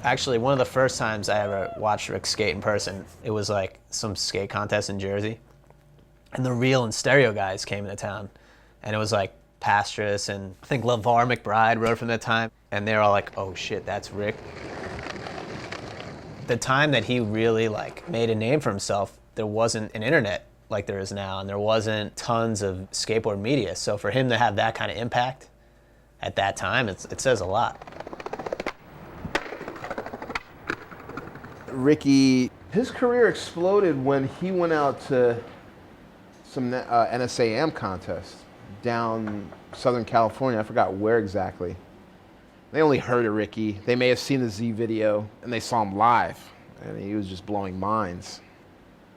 Actually, one of the first times I ever watched Rick skate in person, it was like some skate contest in Jersey. And the Real and Stereo guys came into town. And it was like Pastrus and I think LeVar McBride rode from that time. And they were all like, oh shit, that's Rick. The time that he really like made a name for himself, there wasn't an internet like there is now, and there wasn't tons of skateboard media. So for him to have that kind of impact at that time, it says a lot. Ricky, his career exploded when he went out to some NSAM contest down Southern California. I forgot where exactly. They only heard of Ricky. They may have seen the Z video, and they saw him live, and he was just blowing minds.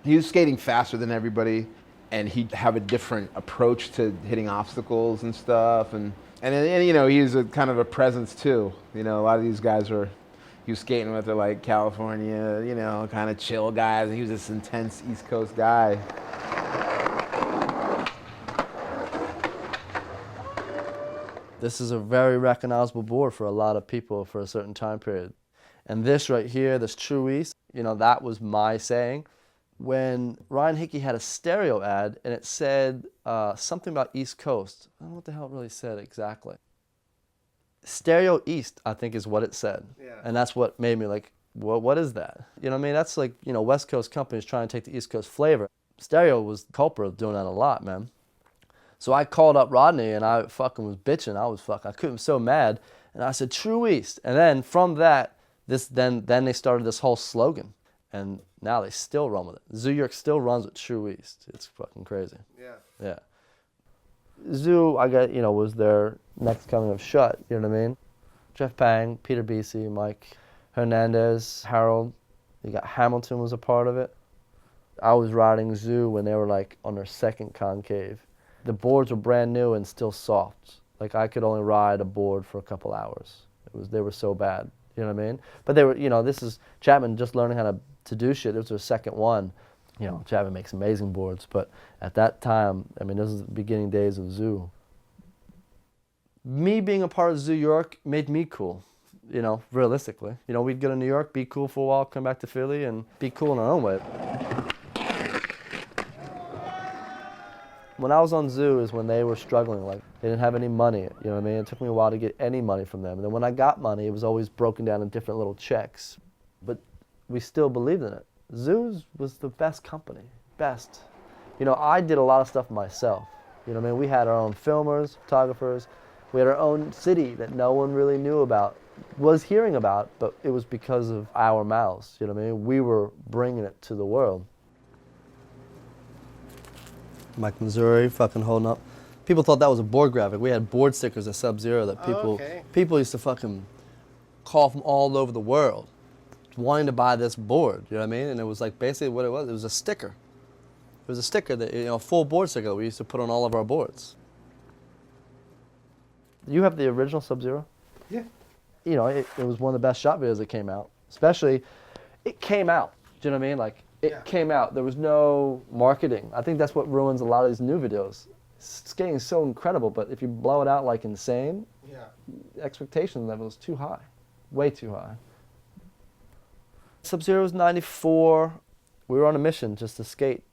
He was skating faster than everybody, and he'd have a different approach to hitting obstacles and stuff, and you know, he was a kind of a presence too. You know, a lot of these guys he was skating with, like California, you know, kind of chill guys, and he was this intense East Coast guy. This is a very recognizable board for a lot of people for a certain time period. And this right here, this True East, you know, that was my saying. When Ryan Hickey had a stereo ad and it said something about East Coast, I don't know what the hell it really said exactly. Stereo East, I think, is what it said. Yeah. And that's what made me like, well, what is that? You know what I mean? That's like, you know, West Coast companies trying to take the East Coast flavor. Stereo was the culprit of doing that a lot, man. So I called up Rodney and I fucking was bitching. I couldn't, so mad. And I said, True East. And then from that, then they started this whole slogan. And now they still run with it. Zoo York still runs with True East. It's fucking crazy. Yeah. Yeah. Zoo, you know, was their next coming of Shut, you know what I mean? Jeff Pang, Peter Beasy, Mike Hernandez, Harold. You got Hamilton was a part of it. I was riding Zoo when they were like on their second concave. The boards were brand new and still soft. Like I could only ride a board for a couple hours. They were so bad, you know what I mean? But they were, you know, this is Chapman just learning how to do shit. It was their second one. You know, Chapman makes amazing boards, but at that time, I mean, this is the beginning days of Zoo. Me being a part of Zoo York made me cool, you know, realistically. You know, we'd go to New York, be cool for a while, come back to Philly, and be cool in our own way. When I was on Zoo is when they were struggling, like they didn't have any money, you know what I mean? It took me a while to get any money from them. And then when I got money, it was always broken down in different little checks. But we still believed in it. Zoo's was the best company, best. You know, I did a lot of stuff myself. You know what I mean? We had our own filmers, photographers. We had our own city that no one really knew about, was hearing about, but it was because of our mouths, you know what I mean? We were bringing it to the world. Mike Missouri, fucking holding up. People thought that was a board graphic. We had board stickers at Sub-Zero that people used to fucking call from all over the world wanting to buy this board, you know what I mean? And it was like basically what it was a sticker. It was a sticker that, you know, a full board sticker that we used to put on all of our boards. You have the original Sub-Zero? Yeah. You know, it was one of the best shot videos that came out. Especially, it came out, do you know what I mean? Like, it came out. There was no marketing. I think that's what ruins a lot of these new videos. Skating is so incredible, but if you blow it out like insane, expectation level is too high, way too high. Sub-Zero was 94. We were on a mission just to skate.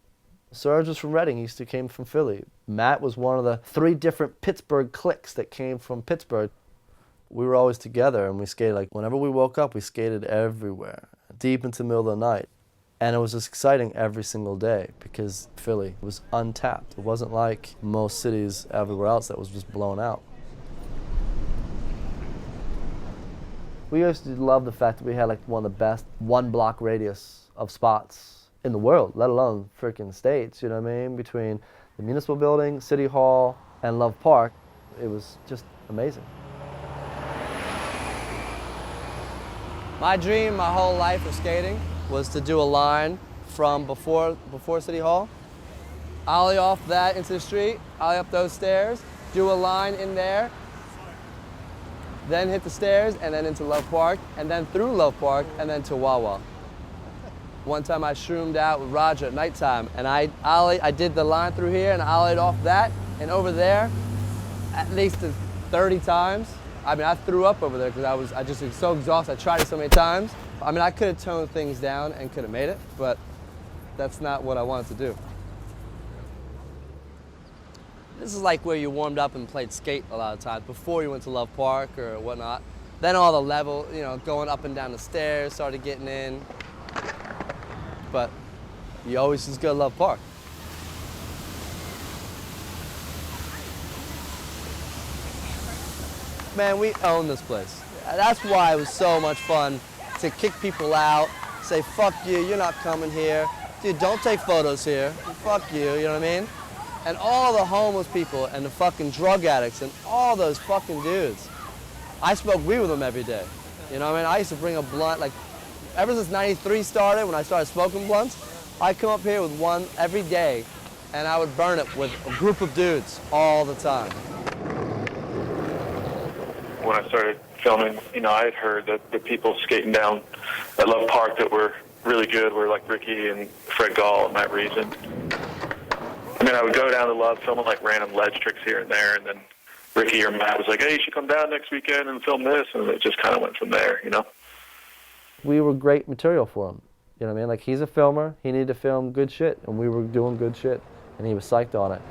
Serge was from Reading. He came from Philly. Matt was one of the 3 different Pittsburgh cliques that came from Pittsburgh. We were always together, and we skated like whenever we woke up, we skated everywhere, deep into the middle of the night. And it was just exciting every single day because Philly was untapped. It wasn't like most cities everywhere else that was just blown out. We used to love the fact that we had like one of the best 1-block radius of spots in the world, let alone freaking states, you know what I mean? Between the municipal building, City Hall, and Love Park, it was just amazing. My dream my whole life of skating was to do a line from before City Hall, ollie off that into the street, ollie up those stairs, do a line in there, then hit the stairs, and then into Love Park, and then through Love Park, and then to Wawa. One time I shroomed out with Roger at nighttime, and I did the line through here, and I ollied off that, and over there, at least 30 times. I mean, I threw up over there because I just was so exhausted. I tried it so many times. I mean, I could have toned things down and could have made it, but that's not what I wanted to do. This is like where you warmed up and played skate a lot of times before you went to Love Park or whatnot. Then all the level, you know, going up and down the stairs, started getting in. But you always just go to Love Park. Man, we own this place. That's why it was so much fun to kick people out, say, fuck you, you're not coming here. Dude, don't take photos here. Fuck you, you know what I mean? And all the homeless people and the fucking drug addicts and all those fucking dudes. I smoke weed with them every day. You know what I mean? I used to bring a blunt, like, ever since '93 started, when I started smoking blunts, I come up here with one every day and I would burn it with a group of dudes all the time. When I started filming, you know, I had heard that the people skating down at Love Park that were really good were like Ricky and Fred Gall and Matt Reason. I mean, I would go down to Love filming like random ledge tricks here and there, and then Ricky or Matt was like, hey, you should come down next weekend and film this, and it just kind of went from there, you know? We were great material for him, you know what I mean? Like, he's a filmer, he needed to film good shit, and we were doing good shit, and he was psyched on it.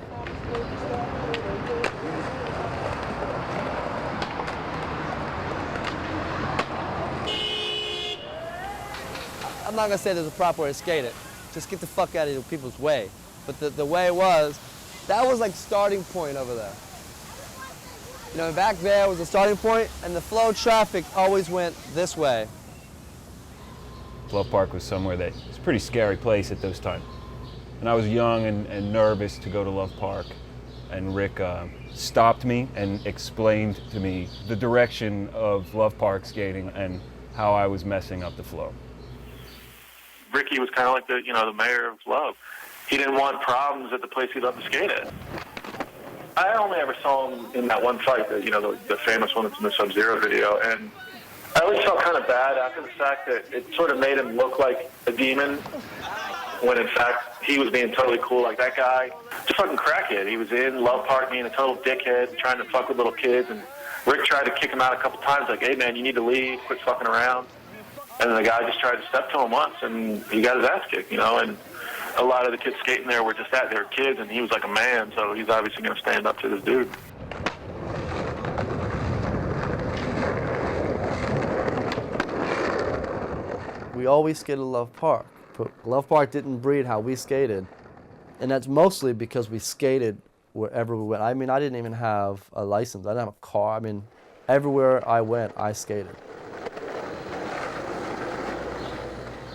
I'm not gonna say there's a proper way to skate it. Just get the fuck out of people's way. But the way it was, that was like starting point over there. You know, back there was the starting point, and the flow of traffic always went this way. Love Park was somewhere that was a pretty scary place at those times. And I was young and nervous to go to Love Park. And Rick stopped me and explained to me the direction of Love Park skating and how I was messing up the flow. Ricky was kind of like the mayor of Love. He didn't want problems at the place he loved to skate at. I only ever saw him in that one fight, the famous one that's in the Sub-Zero video, and I always felt kind of bad after the fact that it sort of made him look like a demon, when in fact he was being totally cool. Like, that guy, just fucking crackhead. He was in Love Park being a total dickhead, trying to fuck with little kids, and Rick tried to kick him out a couple times, like, hey man, you need to leave, quit fucking around. And then the guy just tried to step to him once, and he got his ass kicked, and a lot of the kids skating there were just that. They were kids, and he was like a man, so he's obviously going to stand up to this dude. We always skated Love Park, but Love Park didn't breed how we skated. And that's mostly because we skated wherever we went. I mean, I didn't even have a license. I didn't have a car. I mean, everywhere I went, I skated.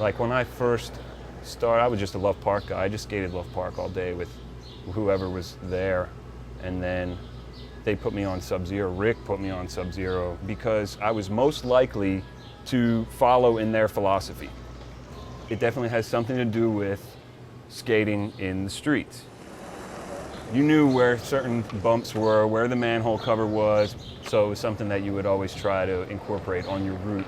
Like, when I first started, I was just a Love Park guy. I just skated Love Park all day with whoever was there. And then they put me on Sub-Zero. Rick put me on Sub-Zero because I was most likely to follow in their philosophy. It definitely has something to do with skating in the streets. You knew where certain bumps were, where the manhole cover was, so it was something that you would always try to incorporate on your route.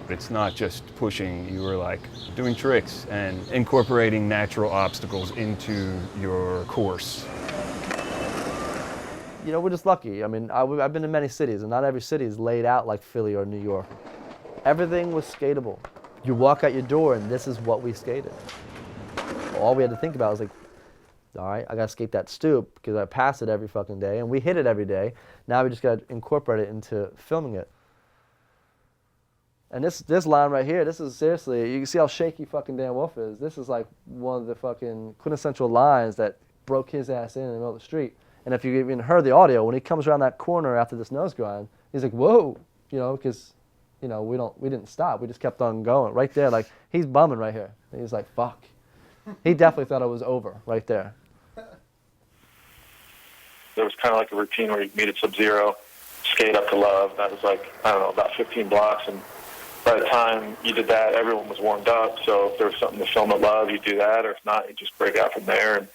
It's not just pushing, you were like doing tricks and incorporating natural obstacles into your course. You know, we're just lucky. I mean, I've been to many cities, and not every city is laid out like Philly or New York. Everything was skatable. You walk out your door, and this is what we skated. All we had to think about was like, all right, I gotta skate that stoop because I pass it every fucking day, and we hit it every day. Now we just gotta incorporate it into filming it. And this line right here, this is seriously, you can see how shaky fucking Dan Wolfe is. This is like one of the fucking quintessential lines that broke his ass in the middle of the street. And if you even heard the audio, when he comes around that corner after this nose grind, he's like, whoa, because, we didn't stop. We just kept on going right there. Like, he's bumming right here. And he's like, fuck. He definitely thought it was over right there. There was kind of like a routine where you meet at Sub-Zero, skate up to Love. That was like, I don't know, about 15 blocks. And by the time you did that, everyone was warmed up. So if there was something to film at Love, you'd do that. Or if not, you'd just break out from there. And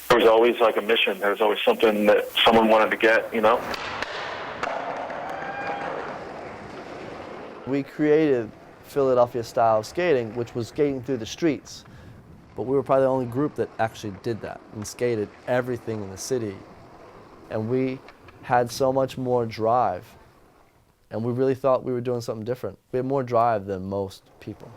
there was always like a mission. There was always something that someone wanted to get, We created Philadelphia style of skating, which was skating through the streets. But we were probably the only group that actually did that and skated everything in the city. And we had so much more drive. And we really thought we were doing something different. We had more drive than most people.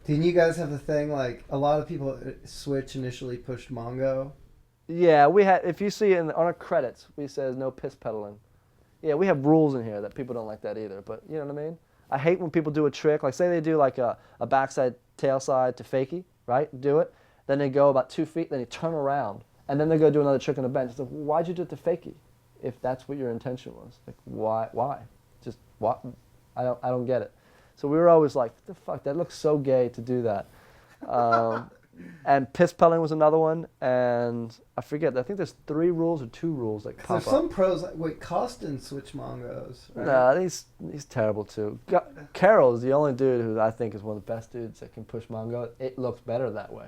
Didn't you guys have the thing, like, a lot of people Switch initially pushed Mongo? Yeah, we had, if you see on our credits, we says no piss pedaling. Yeah, we have rules in here that people don't like that either, but you know what I mean? I hate when people do a trick, like say they do like a backside tailside to fakie, right? Do it. Then they go about 2 feet, then they turn around, and then they go do another trick on the bench. It's like, why'd you do it to fakie if that's what your intention was? Like, why? Just, what? I don't get it. So we were always like, what the fuck, that looks so gay to do that. And piss pedaling was another one, and I forget, I think there's 3 rules or 2 rules that pop There's up. some pros, like, wait, Costin switch Mongos, right? Nah, he's terrible too. Carroll is the only dude who I think is one of the best dudes that can push Mongo. It looks better that way,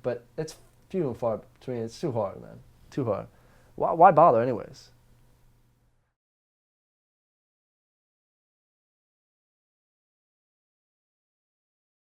but it's few and far between. It's too hard, man. Too hard. Why bother anyways?